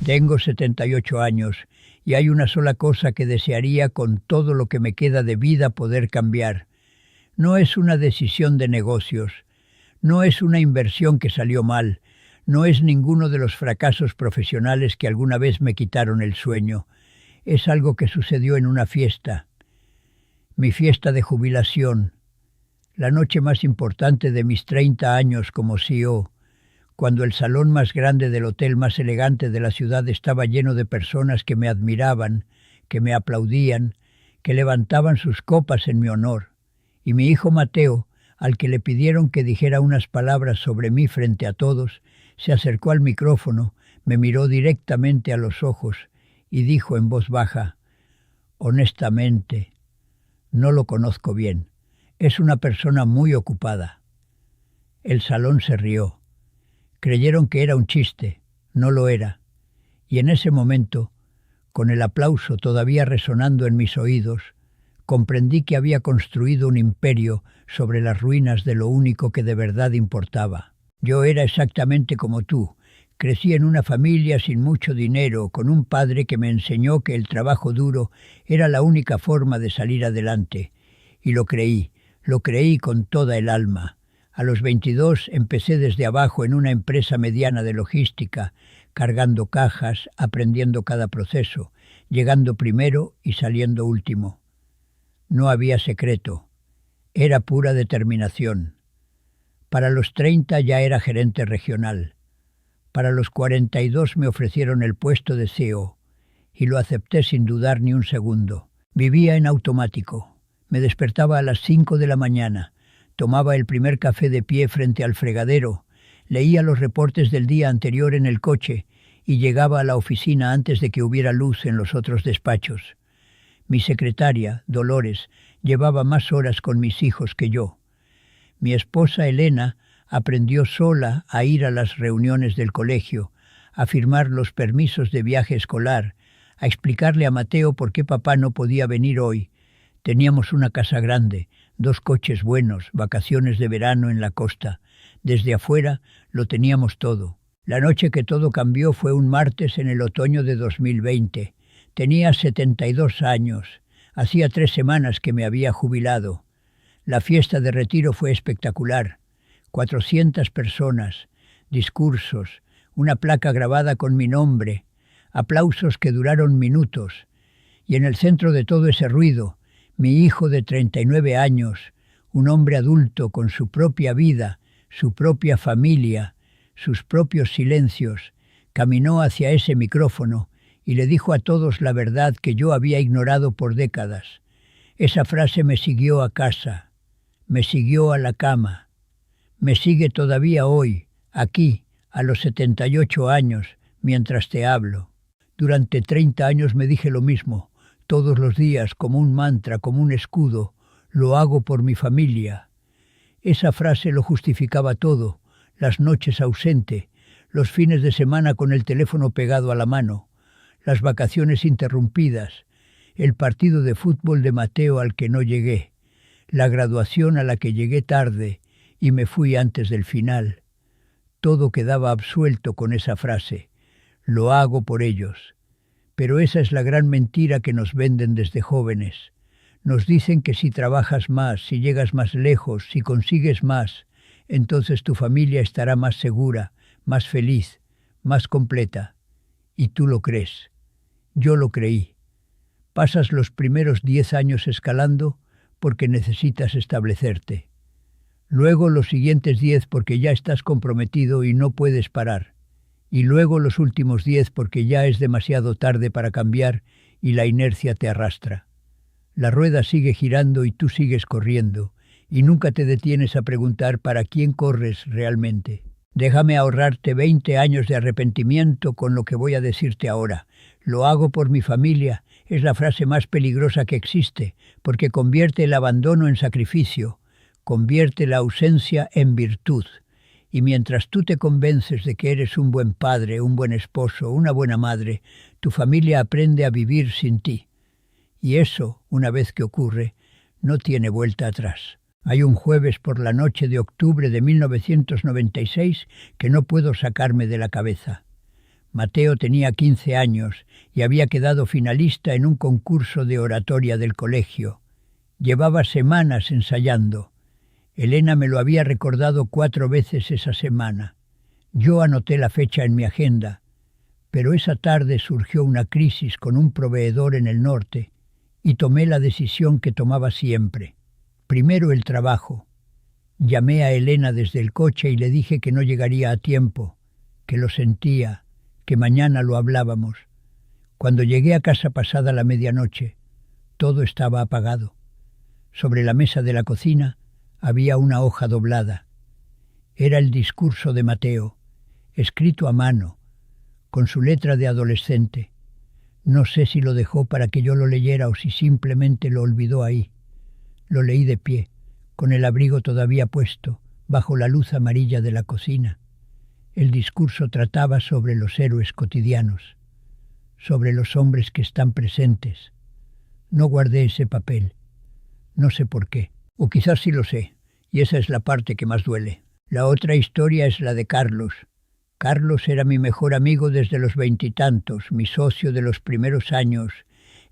Tengo 78 años y hay una sola cosa que desearía con todo lo que me queda de vida poder cambiar. No es una decisión de negocios, no es una inversión que salió mal, no es ninguno de los fracasos profesionales que alguna vez me quitaron el sueño. Es algo que sucedió en una fiesta, mi fiesta de jubilación, la noche más importante de mis 30 años como CEO, cuando el salón más grande del hotel más elegante de la ciudad estaba lleno de personas que me admiraban, que me aplaudían, que levantaban sus copas en mi honor. Y mi hijo Mateo, al que le pidieron que dijera unas palabras sobre mí frente a todos, se acercó al micrófono, me miró directamente a los ojos y dijo en voz baja: honestamente, no lo conozco bien. Es una persona muy ocupada. El salón se rió. Creyeron que era un chiste. No lo era. Y en ese momento, con el aplauso todavía resonando en mis oídos, comprendí que había construido un imperio sobre las ruinas de lo único que de verdad importaba. Yo era exactamente como tú. Crecí en una familia sin mucho dinero, con un padre que me enseñó que el trabajo duro era la única forma de salir adelante. Y lo creí con toda el alma. A los 22 empecé desde abajo en una empresa mediana de logística, cargando cajas, aprendiendo cada proceso, llegando primero y saliendo último. No había secreto, era pura determinación. Para los 30 ya era gerente regional. Para los 42 me ofrecieron el puesto de CEO y lo acepté sin dudar ni un segundo. Vivía en automático. Me despertaba a las 5 de la mañana, tomaba el primer café de pie frente al fregadero, leía los reportes del día anterior en el coche y llegaba a la oficina antes de que hubiera luz en los otros despachos. Mi secretaria, Dolores, llevaba más horas con mis hijos que yo. Mi esposa, Elena, aprendió sola a ir a las reuniones del colegio, a firmar los permisos de viaje escolar, a explicarle a Mateo por qué papá no podía venir hoy. Teníamos una casa grande, 2 coches buenos, vacaciones de verano en la costa. Desde afuera lo teníamos todo. La noche que todo cambió fue un martes en el otoño de 2020. Tenía 72 años. Hacía 3 semanas que me había jubilado. La fiesta de retiro fue espectacular. 400 personas, discursos, una placa grabada con mi nombre, aplausos que duraron minutos. Y en el centro de todo ese ruido, mi hijo de 39 años, un hombre adulto con su propia vida, su propia familia, sus propios silencios, caminó hacia ese micrófono y le dijo a todos la verdad que yo había ignorado por décadas. Esa frase me siguió a casa, me siguió a la cama, me sigue todavía hoy, aquí, a los 78 años, mientras te hablo. Durante 30 años me dije lo mismo, todos los días, como un mantra, como un escudo: lo hago por mi familia. Esa frase lo justificaba todo: las noches ausente, los fines de semana con el teléfono pegado a la mano, las vacaciones interrumpidas, el partido de fútbol de Mateo al que no llegué, la graduación a la que llegué tarde y me fui antes del final. Todo quedaba absuelto con esa frase: lo hago por ellos. Pero esa es la gran mentira que nos venden desde jóvenes. Nos dicen que si trabajas más, si llegas más lejos, si consigues más, entonces tu familia estará más segura, más feliz, más completa. Y tú lo crees. Yo lo creí. Pasas los primeros 10 años escalando porque necesitas establecerte. Luego los siguientes 10 porque ya estás comprometido y no puedes parar. Y luego los últimos 10 porque ya es demasiado tarde para cambiar y la inercia te arrastra. La rueda sigue girando y tú sigues corriendo, y nunca te detienes a preguntar para quién corres realmente. Déjame ahorrarte 20 años de arrepentimiento con lo que voy a decirte ahora. Lo hago por mi familia es la frase más peligrosa que existe, porque convierte el abandono en sacrificio, convierte la ausencia en virtud. Y mientras tú te convences de que eres un buen padre, un buen esposo, una buena madre, tu familia aprende a vivir sin ti. Y eso, una vez que ocurre, no tiene vuelta atrás. Hay un jueves por la noche de octubre de 1996 que no puedo sacarme de la cabeza. Mateo tenía 15 años y había quedado finalista en un concurso de oratoria del colegio. Llevaba semanas ensayando. Elena me lo había recordado 4 veces esa semana. Yo anoté la fecha en mi agenda, pero esa tarde surgió una crisis con un proveedor en el norte y tomé la decisión que tomaba siempre. Primero el trabajo. Llamé a Elena desde el coche y le dije que no llegaría a tiempo, que lo sentía, que mañana lo hablábamos. Cuando llegué a casa pasada la medianoche, todo estaba apagado. Sobre la mesa de la cocina había una hoja doblada. Era el discurso de Mateo, escrito a mano, con su letra de adolescente. No sé si lo dejó para que yo lo leyera o si simplemente lo olvidó ahí. Lo leí de pie, con el abrigo todavía puesto, bajo la luz amarilla de la cocina. El discurso trataba sobre los héroes cotidianos, sobre los hombres que están presentes. No guardé ese papel. No sé por qué. O quizás sí lo sé, y esa es la parte que más duele. La otra historia es la de Carlos. Carlos era mi mejor amigo desde los 20 y tantos, mi socio de los primeros años,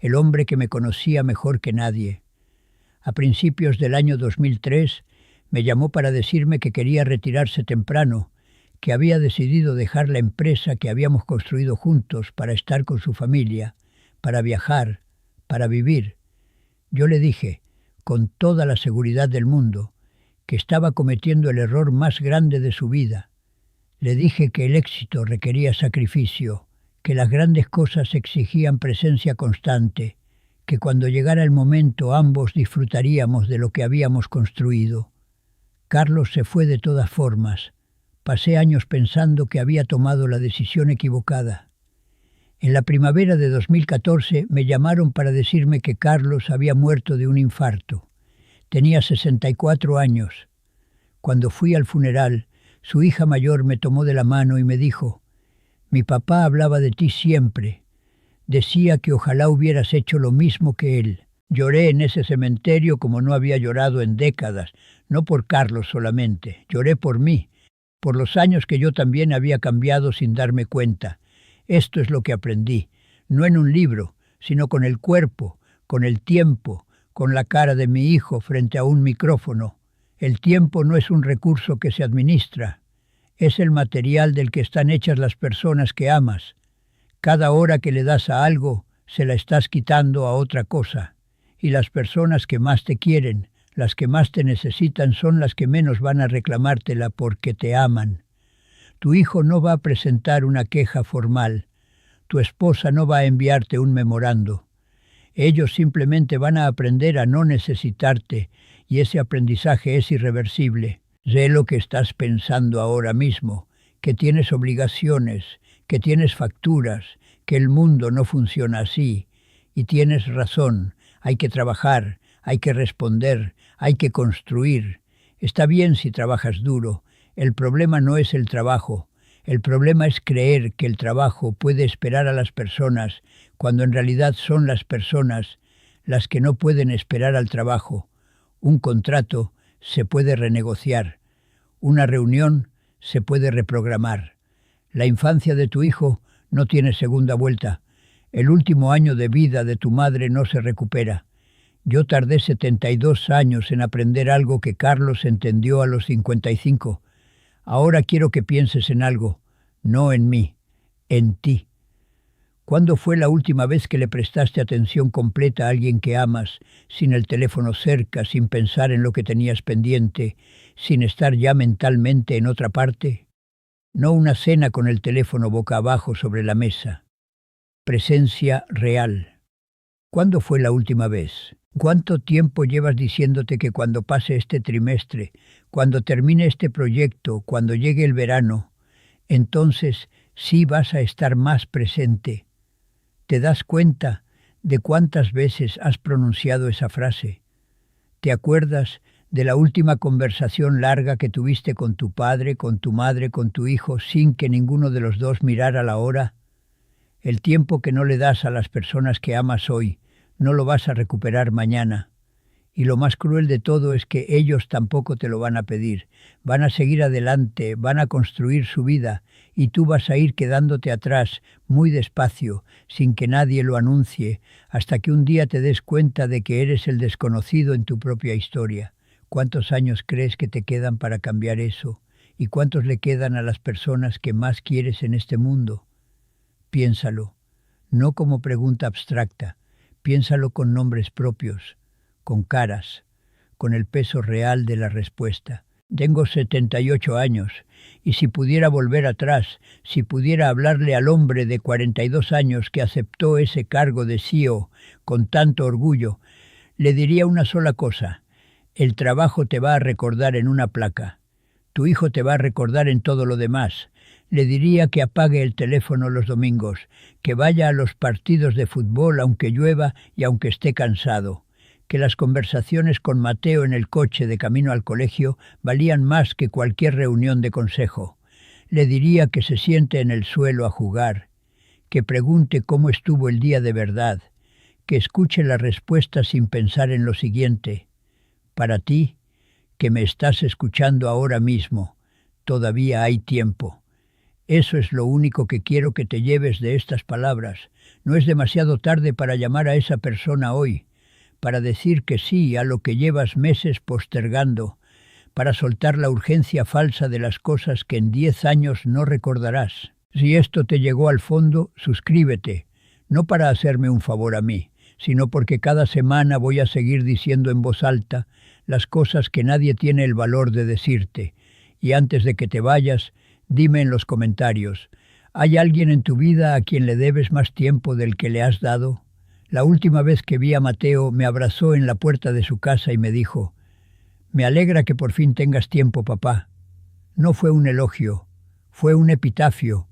el hombre que me conocía mejor que nadie. A principios del año 2003 me llamó para decirme que quería retirarse temprano, que había decidido dejar la empresa que habíamos construido juntos para estar con su familia, para viajar, para vivir. Yo le dije, con toda la seguridad del mundo, que estaba cometiendo el error más grande de su vida. Le dije que el éxito requería sacrificio, que las grandes cosas exigían presencia constante, que cuando llegara el momento ambos disfrutaríamos de lo que habíamos construido. Carlos se fue de todas formas. Pasé años pensando que había tomado la decisión equivocada. En la primavera de 2014 me llamaron para decirme que Carlos había muerto de un infarto. Tenía 64 años. Cuando fui al funeral, su hija mayor me tomó de la mano y me dijo: «Mi papá hablaba de ti siempre. Decía que ojalá hubieras hecho lo mismo que él». Lloré en ese cementerio como no había llorado en décadas, no por Carlos solamente, lloré por mí, por los años que yo también había cambiado sin darme cuenta. Esto es lo que aprendí, no en un libro, sino con el cuerpo, con el tiempo, con la cara de mi hijo frente a un micrófono. El tiempo no es un recurso que se administra, es el material del que están hechas las personas que amas. Cada hora que le das a algo, se la estás quitando a otra cosa. Y las personas que más te quieren, las que más te necesitan, son las que menos van a reclamártela porque te aman. Tu hijo no va a presentar una queja formal. Tu esposa no va a enviarte un memorando. Ellos simplemente van a aprender a no necesitarte, y ese aprendizaje es irreversible. Sé lo que estás pensando ahora mismo, que tienes obligaciones, que tienes facturas, que el mundo no funciona así. Y tienes razón, hay que trabajar, hay que responder, hay que construir. Está bien si trabajas duro. El problema no es el trabajo. El problema es creer que el trabajo puede esperar a las personas, cuando en realidad son las personas las que no pueden esperar al trabajo. Un contrato se puede renegociar. Una reunión se puede reprogramar. La infancia de tu hijo no tiene segunda vuelta. El último año de vida de tu madre no se recupera. Yo tardé 72 años en aprender algo que Carlos entendió a los 55. Ahora quiero que pienses en algo, no en mí, en ti. ¿Cuándo fue la última vez que le prestaste atención completa a alguien que amas, sin el teléfono cerca, sin pensar en lo que tenías pendiente, sin estar ya mentalmente en otra parte? No una cena con el teléfono boca abajo sobre la mesa. Presencia real. ¿Cuándo fue la última vez? ¿Cuánto tiempo llevas diciéndote que cuando pase este trimestre, cuando termine este proyecto, cuando llegue el verano, entonces sí vas a estar más presente? ¿Te das cuenta de cuántas veces has pronunciado esa frase? ¿Te acuerdas de la última conversación larga que tuviste con tu padre, con tu madre, con tu hijo, sin que ninguno de los dos mirara la hora? El tiempo que no le das a las personas que amas hoy, no lo vas a recuperar mañana. Y lo más cruel de todo es que ellos tampoco te lo van a pedir. Van a seguir adelante, van a construir su vida y tú vas a ir quedándote atrás, muy despacio, sin que nadie lo anuncie, hasta que un día te des cuenta de que eres el desconocido en tu propia historia. ¿Cuántos años crees que te quedan para cambiar eso? ¿Y cuántos le quedan a las personas que más quieres en este mundo? Piénsalo, no como pregunta abstracta, piénsalo con nombres propios, con caras, con el peso real de la respuesta. Tengo 78 años, y si pudiera volver atrás, si pudiera hablarle al hombre de 42 años que aceptó ese cargo de CEO con tanto orgullo, le diría una sola cosa: el trabajo te va a recordar en una placa, tu hijo te va a recordar en todo lo demás. Le diría que apague el teléfono los domingos, que vaya a los partidos de fútbol aunque llueva y aunque esté cansado, que las conversaciones con Mateo en el coche de camino al colegio valían más que cualquier reunión de consejo. Le diría que se siente en el suelo a jugar, que pregunte cómo estuvo el día de verdad, que escuche la respuesta sin pensar en lo siguiente. Para ti, que me estás escuchando ahora mismo, todavía hay tiempo. Eso es lo único que quiero que te lleves de estas palabras. No es demasiado tarde para llamar a esa persona hoy, para decir que sí a lo que llevas meses postergando, para soltar la urgencia falsa de las cosas que en 10 años no recordarás. Si esto te llegó al fondo, suscríbete, no para hacerme un favor a mí, sino porque cada semana voy a seguir diciendo en voz alta las cosas que nadie tiene el valor de decirte. Y antes de que te vayas, dime en los comentarios, ¿hay alguien en tu vida a quien le debes más tiempo del que le has dado? La última vez que vi a Mateo me abrazó en la puerta de su casa y me dijo: «Me alegra que por fin tengas tiempo, papá». No fue un elogio, fue un epitafio,